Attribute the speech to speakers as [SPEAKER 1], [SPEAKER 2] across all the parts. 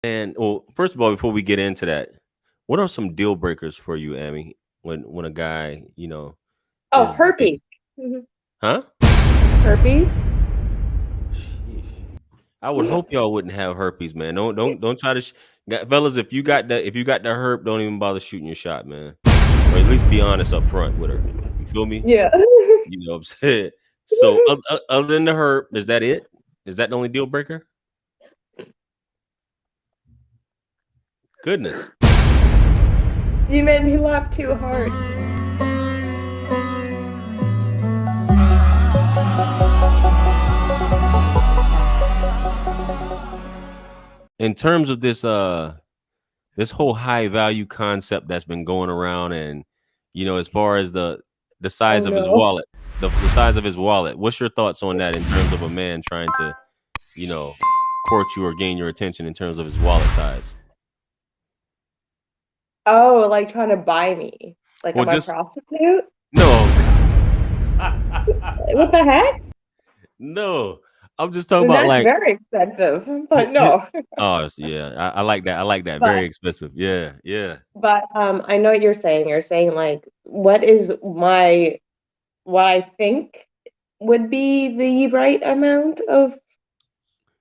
[SPEAKER 1] And well, first of all, before we get into that, what are some deal breakers for you, Amy? When a guy,
[SPEAKER 2] Oh,
[SPEAKER 1] is
[SPEAKER 2] herpes. Mhm.
[SPEAKER 1] huh?
[SPEAKER 2] Herpes?
[SPEAKER 1] Sheesh. I would hope y'all wouldn't have herpes, man. Don't try to fellas, if you got the herp, don't even bother shooting your shot, man. Or at least be honest up front with her. You feel me?
[SPEAKER 2] Yeah.
[SPEAKER 1] You know what I'm saying? So other than the herp, is that it? Is that the only deal breaker? Goodness.
[SPEAKER 2] You made me laugh too hard.
[SPEAKER 1] In terms of this whole high value concept that's been going around, and as far as the
[SPEAKER 2] Oh
[SPEAKER 1] size of his
[SPEAKER 2] no.
[SPEAKER 1] wallet, the size of his wallet, what's your thoughts on that in terms of a man trying to you know court you or gain your attention in terms of his wallet size?
[SPEAKER 2] Oh, like trying to buy me. Like
[SPEAKER 1] Well,
[SPEAKER 2] I'm a
[SPEAKER 1] just
[SPEAKER 2] prostitute?
[SPEAKER 1] no.
[SPEAKER 2] What the heck?
[SPEAKER 1] No, I'm just talking
[SPEAKER 2] Then
[SPEAKER 1] about
[SPEAKER 2] that's
[SPEAKER 1] like
[SPEAKER 2] very expensive.
[SPEAKER 1] hi-
[SPEAKER 2] But
[SPEAKER 1] hi-
[SPEAKER 2] no.
[SPEAKER 1] oh yeah, I like that. I like that.
[SPEAKER 2] But
[SPEAKER 1] Very expensive. Yeah, yeah.
[SPEAKER 2] I know what you're saying. You're saying like what I think would be the right amount of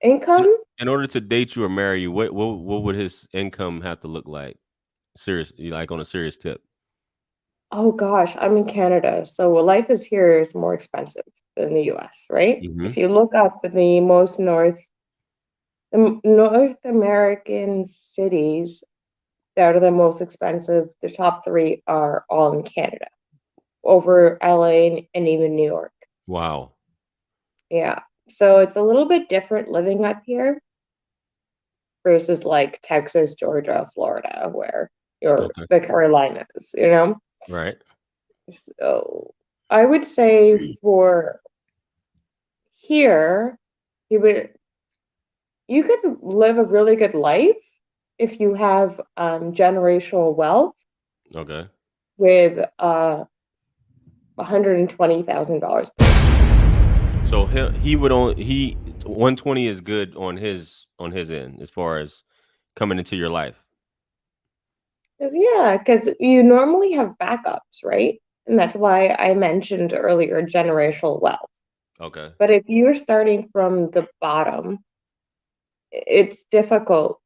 [SPEAKER 1] in,
[SPEAKER 2] income?
[SPEAKER 1] in order to date you or marry you, what would his income have to look like? Serious, like on a serious tip.
[SPEAKER 2] Oh gosh, I'm in Canada, so life is here is more expensive than the US, right?
[SPEAKER 1] Hmm.
[SPEAKER 2] If you look up the North American cities that are the most expensive, the top three are all in Canada, over LA and even New York.
[SPEAKER 1] Wow.
[SPEAKER 2] Yeah. So it's a little bit different living up here versus like Texas, Georgia, Florida, where you're
[SPEAKER 1] Okay.
[SPEAKER 2] the Carolinas, you know?
[SPEAKER 1] Right.
[SPEAKER 2] So I would say for here, you would you could live a really good life if you have generational wealth
[SPEAKER 1] Okay.
[SPEAKER 2] with $120,000 per year.
[SPEAKER 1] So he would only he 120 is good on his end as far as coming into your life.
[SPEAKER 2] Because you normally have backups, right? And that's why I mentioned earlier generational wealth.
[SPEAKER 1] Okay.
[SPEAKER 2] But if you're starting from the bottom, it's difficult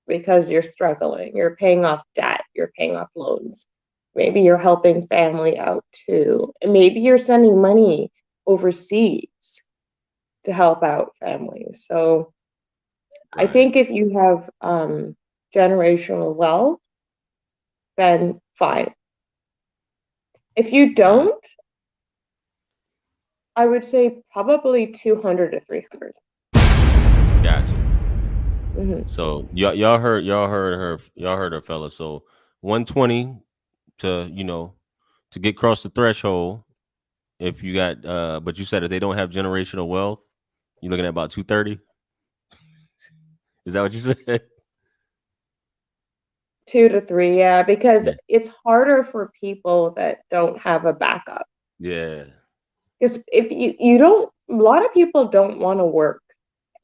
[SPEAKER 2] because you're struggling. You're paying off debt, you're paying off loans. Maybe you're helping family out too. And maybe you're sending money overseas to help out families. So I
[SPEAKER 1] Right.
[SPEAKER 2] think if you have generational wealth, then fine. If you
[SPEAKER 1] Got it.
[SPEAKER 2] don't, I would say probably 200 to 300.
[SPEAKER 1] Gotcha.
[SPEAKER 2] Mm-hmm.
[SPEAKER 1] So y'all heard her fella. So 120 to get across the threshold. If you got but you said if they don't have generational wealth, you're looking at about 230. Is that what you said?
[SPEAKER 2] 2 to 3, yeah, because
[SPEAKER 1] Yeah.
[SPEAKER 2] it's harder for people that don't have a backup.
[SPEAKER 1] Yeah.
[SPEAKER 2] Because if you don't, a lot of people don't want to work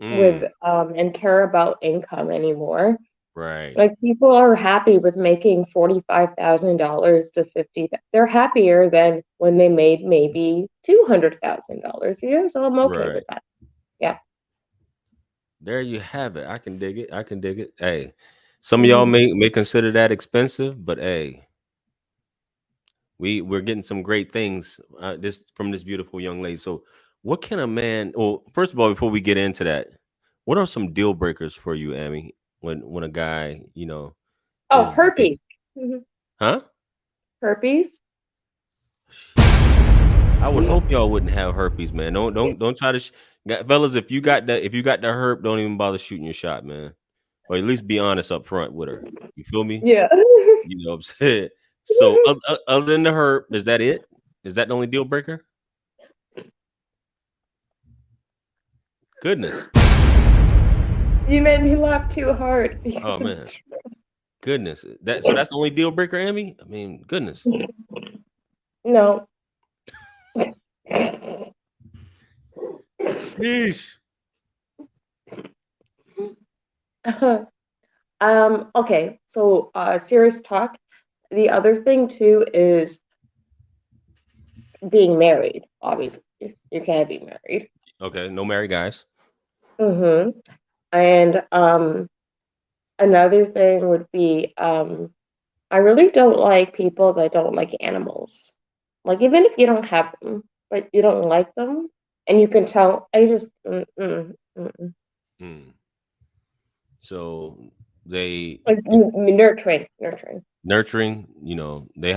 [SPEAKER 1] Mm,
[SPEAKER 2] with and care about income anymore.
[SPEAKER 1] right.
[SPEAKER 2] Like people are happy with making $45,000 to 50. They're happier than when they made maybe $200,000 a year. So I'm okay
[SPEAKER 1] Right.
[SPEAKER 2] with that. Yeah.
[SPEAKER 1] There you have it. I can dig it. I can dig it. Hey, some of y'all
[SPEAKER 2] Hmm.
[SPEAKER 1] may consider that expensive, but hey, we're getting some great things this from this beautiful young lady. So, what can a man? Well, first of all, before we get into that, what are some deal breakers for you, Amy? When a guy,
[SPEAKER 2] Oh,
[SPEAKER 1] is
[SPEAKER 2] herpes. Hmm.
[SPEAKER 1] huh?
[SPEAKER 2] Herpes.
[SPEAKER 1] I would hope y'all wouldn't have herpes, man. Don't try to fellas, if you got the herp, don't even bother shooting your shot, man. Or at least be honest up front with her. You feel me?
[SPEAKER 2] Yeah.
[SPEAKER 1] You know what I'm saying? So other than the herp, is that it? Is that the only deal breaker? Goodness.
[SPEAKER 2] You made me laugh too hard
[SPEAKER 1] Oh
[SPEAKER 2] because it's
[SPEAKER 1] man. Goodness. That's the only deal breaker, Amy? I mean, goodness.
[SPEAKER 2] true. No.
[SPEAKER 1] Sheesh.
[SPEAKER 2] Okay, so serious talk. The other thing too is being married. Obviously, you can't be married.
[SPEAKER 1] Okay, no married guys.
[SPEAKER 2] Mm-hmm. And another thing would be I really don't like people that don't like animals. Like even if you don't have them, but you don't like them, and you can tell. I just
[SPEAKER 1] Mm. So they
[SPEAKER 2] like nurturing.
[SPEAKER 1] nurturing. They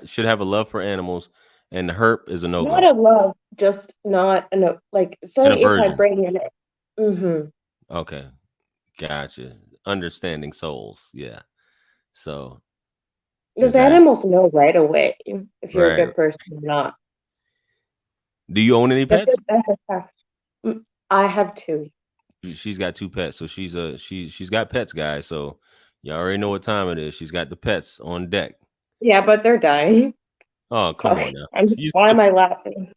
[SPEAKER 1] should have a love for animals, and the herp is a no
[SPEAKER 2] Not
[SPEAKER 1] go.
[SPEAKER 2] a love, just not a like.
[SPEAKER 1] An
[SPEAKER 2] Say if I
[SPEAKER 1] aversion.
[SPEAKER 2] bring in it. Mm-hmm.
[SPEAKER 1] Okay, gotcha. Understanding souls. Yeah. So is
[SPEAKER 2] Because
[SPEAKER 1] that
[SPEAKER 2] animals know right away if you're a
[SPEAKER 1] right?
[SPEAKER 2] good person or not.
[SPEAKER 1] Do you own any pets?
[SPEAKER 2] That's a fact. I have two.
[SPEAKER 1] She's got two pets, so she's got pets, guys. So you already know what time it is. She's got the pets on deck.
[SPEAKER 2] Yeah, but they're dying.
[SPEAKER 1] Oh, come on
[SPEAKER 2] Sorry.
[SPEAKER 1] now. You
[SPEAKER 2] Why am I laughing?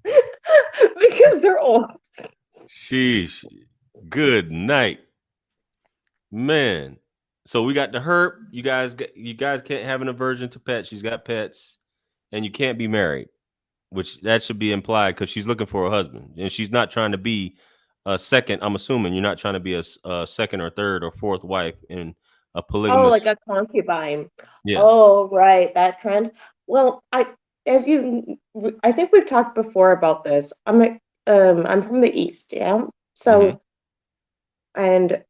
[SPEAKER 2] Because they're old.
[SPEAKER 1] Sheesh. Good night, man. So we got the herp. You guys can't have an aversion to pets. She's got pets, and you can't be married, which that should be implied because she's looking for a husband, and she's not trying to be a second. I'm assuming you're not trying to be a second or third or fourth wife in a
[SPEAKER 2] Oh, like
[SPEAKER 1] polygamous.
[SPEAKER 2] a concubine.
[SPEAKER 1] Yeah.
[SPEAKER 2] Oh, right, that trend. Well, I think we've talked before about this. I'm from the East, yeah.
[SPEAKER 1] Mm-hmm.
[SPEAKER 2] So, and it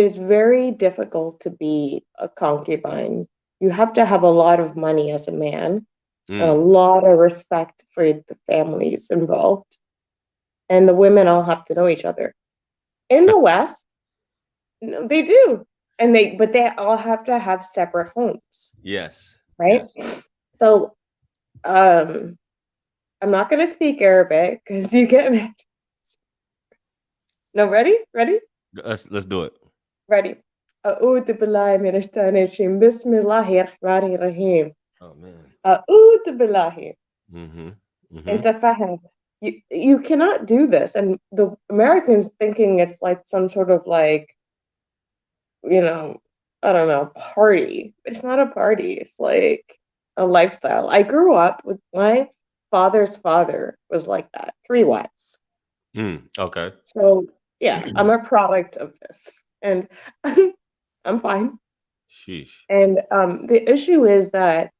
[SPEAKER 2] is very difficult to be a concubine. You have to have a lot of money as a man and a
[SPEAKER 1] Mm.
[SPEAKER 2] lot of respect for the families involved. And the women all have to know each other. In the West, no, they do. But they all have to have separate homes,
[SPEAKER 1] Yes.
[SPEAKER 2] right?
[SPEAKER 1] Yes.
[SPEAKER 2] So, um, I'm not going to speak Arabic because you get me. No, ready? Ready?
[SPEAKER 1] Let's do it.
[SPEAKER 2] Ready. أعوذ بالله من الشيطان الرجيم بسم الله الرحمن الرحيم
[SPEAKER 1] Oh man.
[SPEAKER 2] أعوذ بالله.
[SPEAKER 1] Mm-hmm. Mm-hmm.
[SPEAKER 2] أنت فاهم? You cannot do this, and the Americans thinking it's like some sort of like, you know, I don't know, party. It's not a party. It's like a lifestyle. I grew up with my father's father was like that, three wives.
[SPEAKER 1] Okay.
[SPEAKER 2] So yeah, I'm a product of this, and I'm fine.
[SPEAKER 1] Sheesh.
[SPEAKER 2] And the issue is that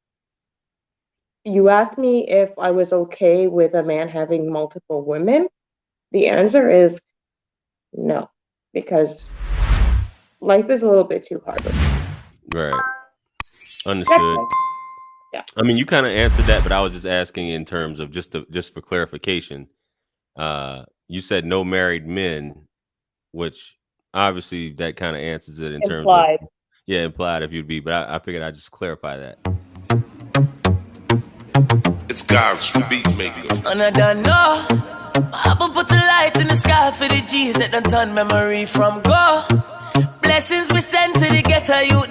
[SPEAKER 2] you asked me if I was okay with a man having multiple women. The answer is no, because life is a little bit too hard.
[SPEAKER 1] Right. Understood.
[SPEAKER 2] Yeah.
[SPEAKER 1] I mean, you kind of answered that, but I was just asking in terms of just for clarification. You said no married men, which obviously that kind of answers it in terms of
[SPEAKER 2] Implied.
[SPEAKER 1] implied if you'd be, but I figured I'd just clarify that.
[SPEAKER 3] It's God's beat maker.
[SPEAKER 4] And I don't know. I will put a light in the sky for the G's that done turn memory from go. Blessings we send to the ghetto youth